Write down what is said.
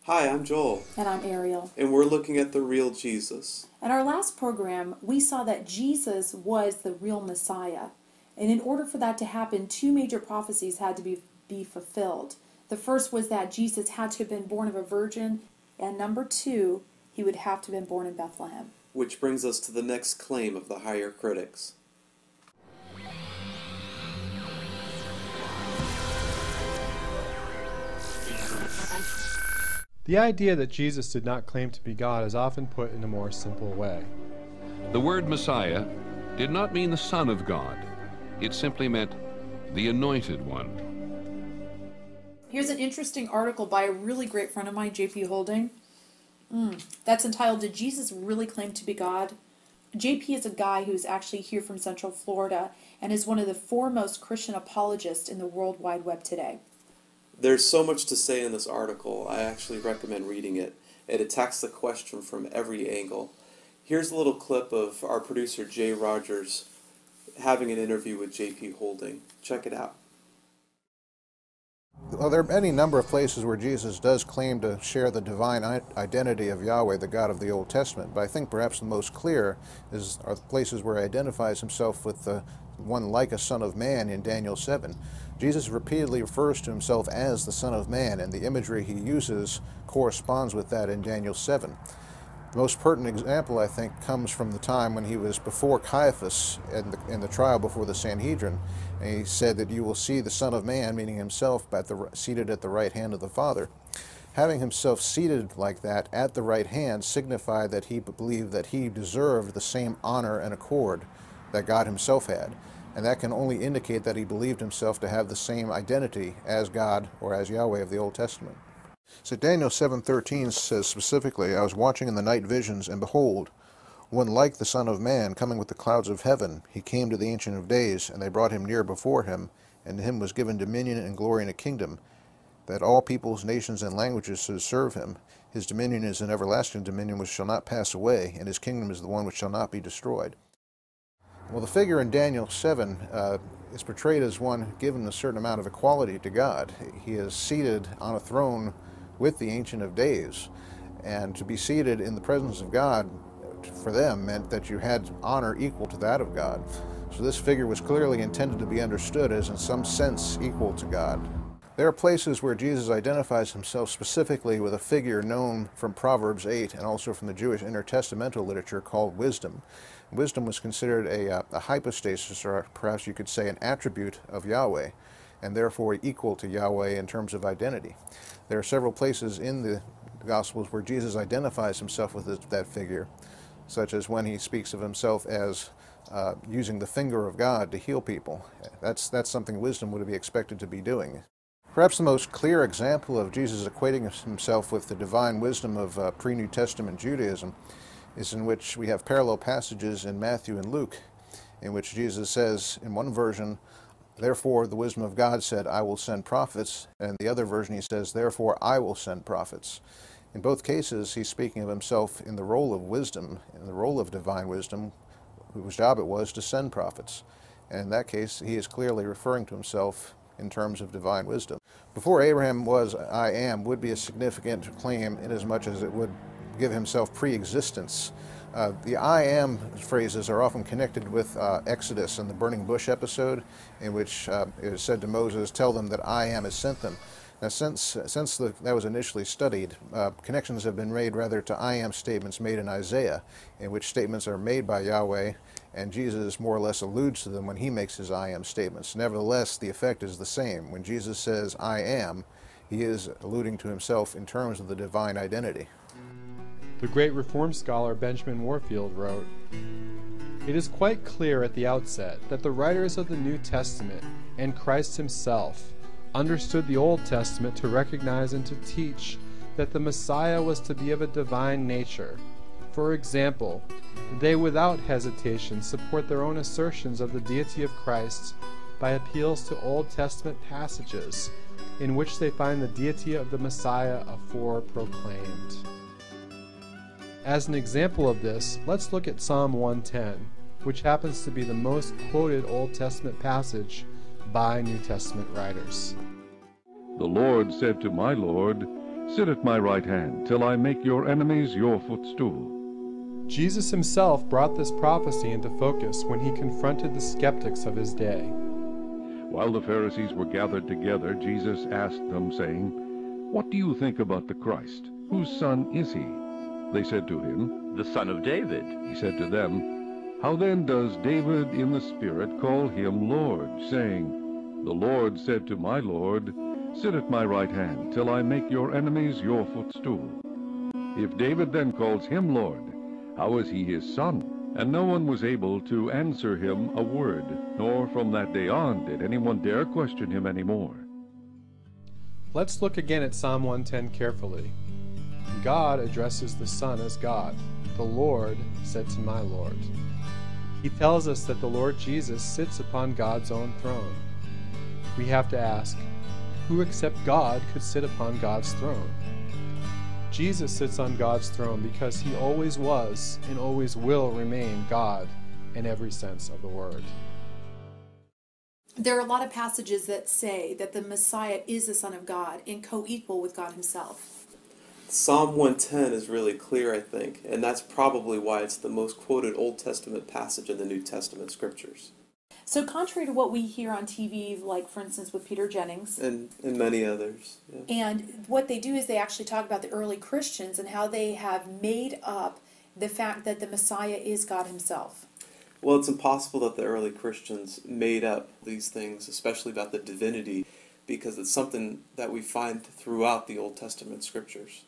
Hi, I'm Joel, And I'm Ariel. and we're looking at the real Jesus. In our last program, we saw that Jesus was the real Messiah. And in order for that to happen, two major prophecies had to be fulfilled. The first was that Jesus had to have been born of a virgin, and number two, he would have to have been born in Bethlehem. Which brings us to the next claim of the higher critics. The idea that Jesus did not claim to be God is often put in a more simple way. The word Messiah did not mean the Son of God. It simply meant the Anointed One. Here's an interesting article by a really great friend of mine, J.P. Holding. That's entitled, Did Jesus Really Claim to Be God? JP is a guy who's actually here from Central Florida and is one of the foremost Christian apologists in the World Wide Web today. There's so much to say in this article, I actually recommend reading it. It attacks the question from every angle. Here's a little clip of our producer Jay Rogers having an interview with J.P. Holding. Check it out. Well, there are any number of places where Jesus does claim to share the divine identity of Yahweh, the God of the Old Testament, but I think perhaps the most clear are the places where he identifies himself with the one like a Son of Man in Daniel 7. Jesus repeatedly refers to himself as the Son of Man, and the imagery he uses corresponds with that in Daniel 7. The most pertinent example, I think, comes from the time when he was before Caiaphas in the trial before the Sanhedrin, and he said that you will see the Son of Man, meaning himself, seated at the right hand of the Father. Having himself seated like that at the right hand signified that he believed that he deserved the same honor and accord that God himself had, and that can only indicate that he believed himself to have the same identity as God or as Yahweh of the Old Testament. So Daniel 7:13 says specifically, I was watching in the night visions, and behold, one like the Son of Man coming with the clouds of heaven. He came to the Ancient of Days, and they brought him near before him, and to him was given dominion and glory and a kingdom, that all peoples, nations, and languages should serve him. His dominion is an everlasting dominion which shall not pass away, and his kingdom is the one which shall not be destroyed. Well, the figure in Daniel 7 is portrayed as one given a certain amount of equality to God. He is seated on a throne with the Ancient of Days, and to be seated in the presence of God for them meant that you had honor equal to that of God. So this figure was clearly intended to be understood as in some sense equal to God. There are places where Jesus identifies himself specifically with a figure known from Proverbs 8 and also from the Jewish intertestamental literature called wisdom. Wisdom was considered a hypostasis, or perhaps you could say an attribute of Yahweh, and therefore equal to Yahweh in terms of identity. There are several places in the Gospels where Jesus identifies himself with that figure, such as when he speaks of himself as using the finger of God to heal people. That's something wisdom would be expected to be doing. Perhaps the most clear example of Jesus equating himself with the divine wisdom of pre-New Testament Judaism is in which we have parallel passages in Matthew and Luke, in which Jesus says, in one version, therefore the wisdom of God said, I will send prophets, and in the other version he says, therefore I will send prophets. In both cases, he's speaking of himself in the role of wisdom, in the role of divine wisdom, whose job it was to send prophets. And in that case, he is clearly referring to himself in terms of divine wisdom. Before Abraham was I am would be a significant claim inasmuch as it would give himself pre-existence. The I am phrases are often connected with Exodus and the burning bush episode, in which it is said to Moses, tell them that I am has sent them. Now, since that was initially studied, connections have been made rather to I am statements made in Isaiah, in which statements are made by Yahweh, and Jesus more or less alludes to them when he makes his I am statements. Nevertheless, the effect is the same. When Jesus says I am, he is alluding to himself in terms of the divine identity. The great Reform scholar Benjamin Warfield wrote, it is quite clear at the outset that the writers of the New Testament and Christ himself understood the Old Testament to recognize and to teach that the Messiah was to be of a divine nature. For example, they without hesitation support their own assertions of the deity of Christ by appeals to Old Testament passages in which they find the deity of the Messiah afore proclaimed. As an example of this, let's look at Psalm 110, which happens to be the most quoted Old Testament passage by New Testament writers. The Lord said to my Lord, "Sit at my right hand till I make your enemies your footstool." Jesus himself brought this prophecy into focus when he confronted the skeptics of his day. While the Pharisees were gathered together, Jesus asked them, saying, "What do you think about the Christ? Whose son is he?" They said to him, "The son of David." He said to them, "How then does David in the Spirit call him Lord, saying, 'The Lord said to my Lord, Sit at my right hand till I make your enemies your footstool'? If David then calls him Lord, how is he his son?" And no one was able to answer him a word, nor from that day on did anyone dare question him any more. Let's look again at Psalm 110 carefully. God addresses the Son as God. The Lord said to my Lord. He tells us that the Lord Jesus sits upon God's own throne. We have to ask, who except God could sit upon God's throne? Jesus sits on God's throne because he always was and always will remain God in every sense of the word. There are a lot of passages that say that the Messiah is the Son of God and co-equal with God himself. Psalm 110 is really clear, I think, and that's probably why it's the most quoted Old Testament passage in the New Testament scriptures. So contrary to what we hear on TV, like for instance with Peter Jennings, And many others. Yeah. and what they do is they actually talk about the early Christians and how they have made up the fact that the Messiah is God himself. Well, it's impossible that the early Christians made up these things, especially about the divinity, because it's something that we find throughout the Old Testament scriptures.